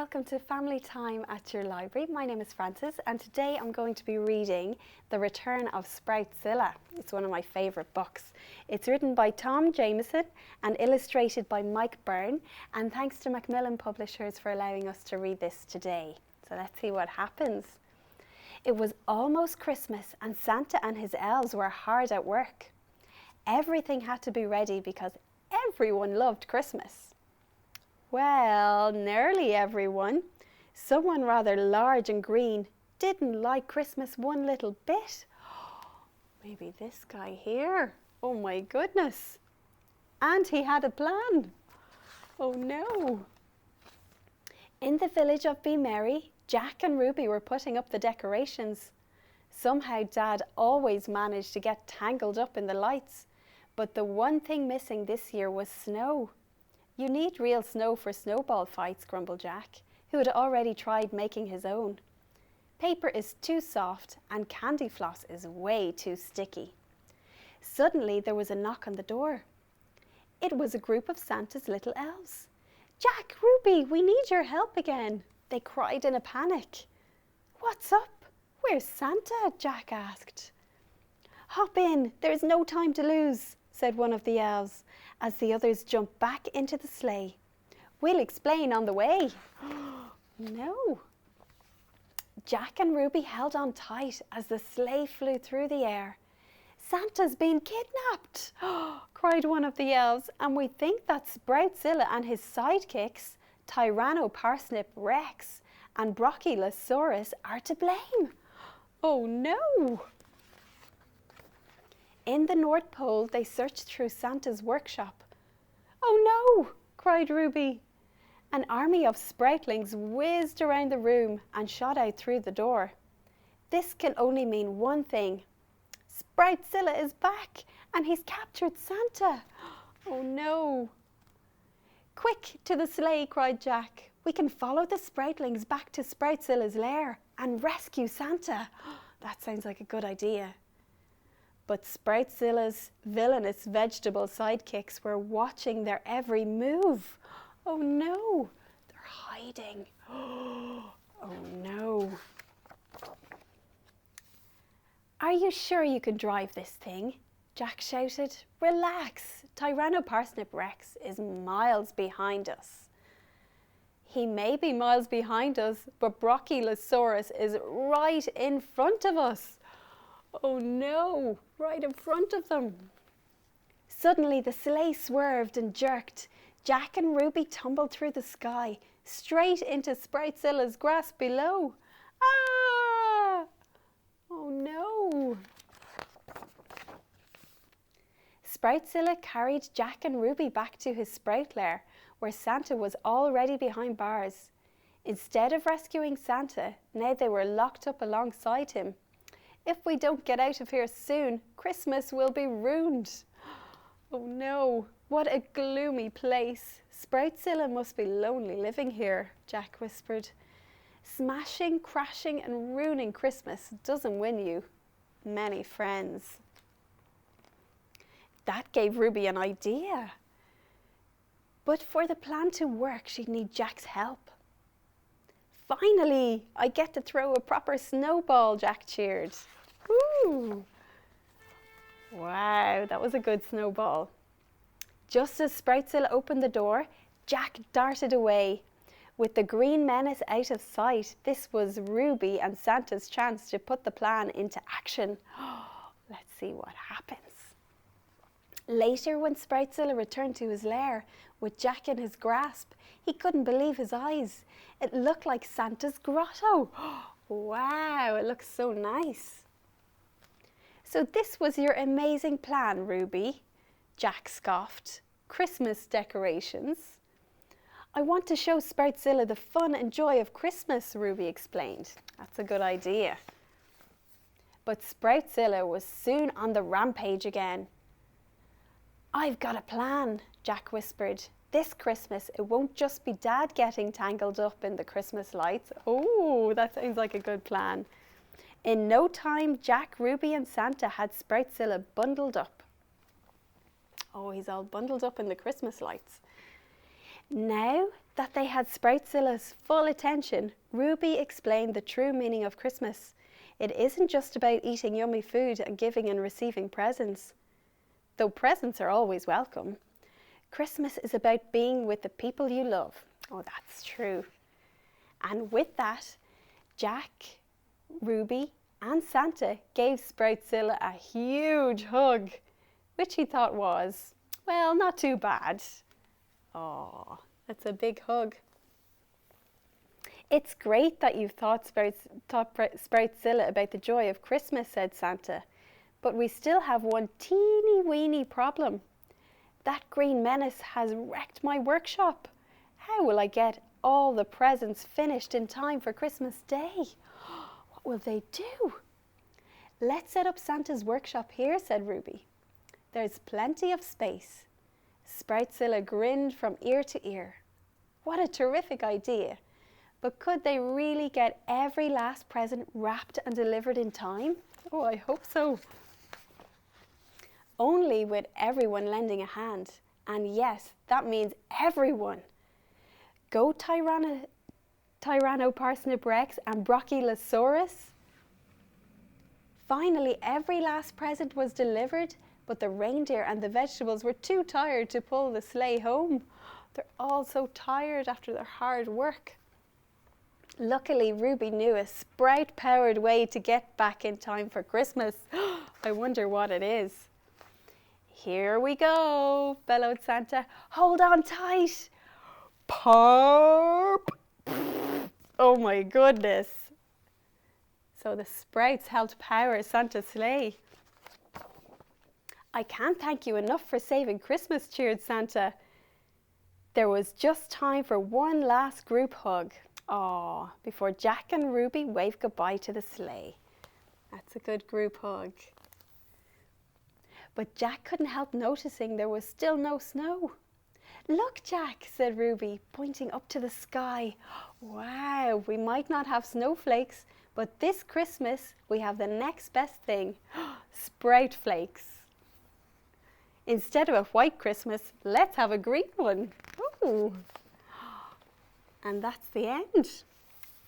welcome to Family Time at your library. My name is Frances and today I'm going to be reading The Return of Sproutzilla. It's one of my favourite books. It's written by Tom Jamieson and illustrated by Mike Byrne, and thanks to Macmillan Publishers for allowing us to read this today. So let's see what happens. It was almost Christmas and Santa and his elves were hard at work. Everything had to be ready because everyone loved Christmas. Well, nearly everyone. Someone rather large and green didn't like Christmas one little bit. Maybe this guy here. Oh my goodness. And he had a plan. Oh no. In the village of Be Merry, Jack and Ruby were putting up the decorations. Somehow Dad always managed to get tangled up in the lights, but the one thing missing this year was snow. You need real snow for snowball fights, grumbled Jack, who had already tried making his own. Paper is too soft and candy floss is way too sticky. Suddenly there was a knock on the door. It was a group of Santa's little elves. Jack, Ruby, we need your help again, they cried in a panic. What's up? Where's Santa? Jack asked. Hop in, there's no time to lose, said one of the elves, as the others jumped back into the sleigh. We'll explain on the way. No. Jack and Ruby held on tight as the sleigh flew through the air. Santa's been kidnapped, cried one of the elves, and we think that Sproutzilla and his sidekicks, Tyrannoparsnip Rex and Brachiosaurus, are to blame. Oh no! In the North Pole, they searched through Santa's workshop. Oh no, cried Ruby. An army of sproutlings whizzed around the room and shot out through the door. This can only mean one thing. Sproutzilla is back and he's captured Santa. Oh no. Quick, to the sleigh, cried Jack. We can follow the sproutlings back to Sproutzilla's lair and rescue Santa. That sounds like a good idea. But Sproutzilla's villainous vegetable sidekicks were watching their every move. Oh no, they're hiding. Oh no. Are you sure you can drive this thing? Jack shouted. Relax, Tyrannoparsnip Rex is miles behind us. He may be miles behind us, but Brachiosaurus is right in front of us. Oh no, right in front of them. Suddenly the sleigh swerved and jerked. Jack and Ruby tumbled through the sky, straight into Sproutzilla's grass below. Ah! Oh no. Sproutzilla carried Jack and Ruby back to his sprout lair, where Santa was already behind bars. Instead of rescuing Santa, now they were locked up alongside him. If we don't get out of here soon, Christmas will be ruined. Oh no, what a gloomy place. Sproutzilla must be lonely living here, Jack whispered. Smashing, crashing and ruining Christmas doesn't win you many friends. That gave Ruby an idea. But for the plan to work, she'd need Jack's help. Finally, I get to throw a proper snowball, Jack cheered. Woo! Wow, that was a good snowball. Just as Sproutzilla opened the door, Jack darted away. With the green menace out of sight, this was Ruby and Santa's chance to put the plan into action. Let's see what happens. Later, when Sproutzilla returned to his lair with Jack in his grasp, he couldn't believe his eyes. It looked like Santa's grotto. Wow, it looks so nice. So this was your amazing plan, Ruby, Jack scoffed. Christmas decorations. I want to show Sproutzilla the fun and joy of Christmas, Ruby explained. That's a good idea. But Sproutzilla was soon on the rampage again. I've got a plan, Jack whispered. This Christmas, it won't just be Dad getting tangled up in the Christmas lights. Oh, that sounds like a good plan. In no time, Jack, Ruby and Santa had Sproutzilla bundled up. Oh, he's all bundled up in the Christmas lights. Now that they had Sproutsilla's full attention, Ruby explained the true meaning of Christmas. It isn't just about eating yummy food and giving and receiving presents, though presents are always welcome. Christmas is about being with the people you love. Oh, that's true. And with that, Jack, Ruby and Santa gave Sproutzilla a huge hug, which he thought was, well, not too bad. Oh, that's a big hug. It's great that you've taught Sproutzilla about the joy of Christmas, said Santa. But we still have one teeny weeny problem. That green menace has wrecked my workshop. How will I get all the presents finished in time for Christmas Day? What will they do? Let's set up Santa's workshop here, said Ruby. There's plenty of space. Sproutzilla grinned from ear to ear. What a terrific idea. But could they really get every last present wrapped and delivered in time? Oh, I hope so. Only with everyone lending a hand. And yes, that means everyone. Go Tyrannoparsnip Rex and Brachiosaurus. Finally, every last present was delivered, but the reindeer and the vegetables were too tired to pull the sleigh home. They're all so tired after their hard work. Luckily, Ruby knew a sprout-powered way to get back in time for Christmas. I wonder what it is. Here we go, bellowed Santa. Hold on tight. Pop! Oh my goodness. So the sprouts helped power Santa's sleigh. I can't thank you enough for saving Christmas, cheered Santa. There was just time for one last group hug. Aw, before Jack and Ruby waved goodbye to the sleigh. That's a good group hug. But Jack couldn't help noticing there was still no snow. Look, Jack, said Ruby, pointing up to the sky. Wow, we might not have snowflakes, but this Christmas we have the next best thing, sprout flakes. Instead of a white Christmas, let's have a green one. Ooh. And that's the end.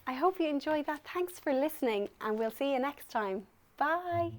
I hope you enjoyed that. Thanks for listening, and we'll see you next time. Bye.